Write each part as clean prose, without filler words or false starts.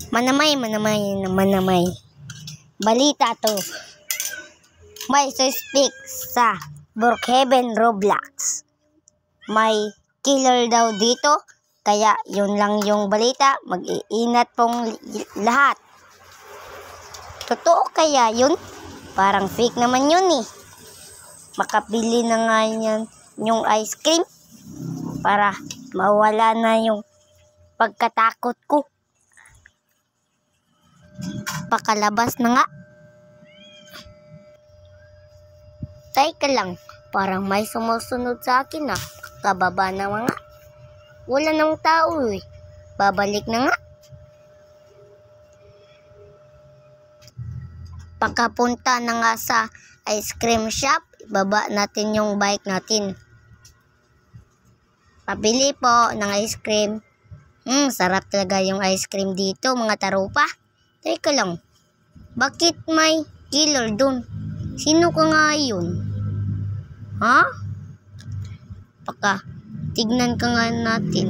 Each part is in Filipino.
Manamay. Balita to. May suspect sa Brookhaven, Roblox. May killer daw dito. Kaya yun lang yung balita. Mag-iingat pong lahat. Totoo kaya yun? Parang fake naman yun eh. Makabili na nga yan yung ice cream para mawala na yung pagkatakot ko. Pakalabas na nga. Teka lang, parang may sumusunod sa akin ah. Kababa na nga. Wala nang tao eh. Babalik na nga. Pagkapunta na nga sa ice cream shop, ibaba natin yung bike natin. Pabili po ng ice cream. Sarap talaga yung ice cream dito mga tarupa. Teka lang, bakit may killer dun? Sino ka nga yun? Ha? Tignan ka nga natin.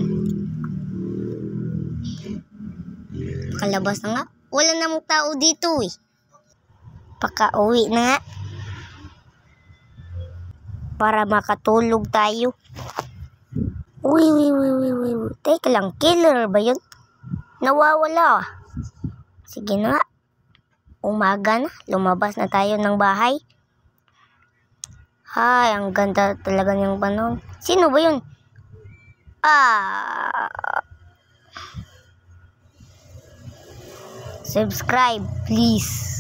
Pakalabas na nga. Wala namang tao dito eh. Pakauwi na nga. Para makatulog tayo. Uy. Teka lang, killer ba yun? Nawawala. Sige na nga. Umaga na. Lumabas na tayo ng bahay. Hay, ang ganda talaga niyang panahon. Sino ba yun? Subscribe, please.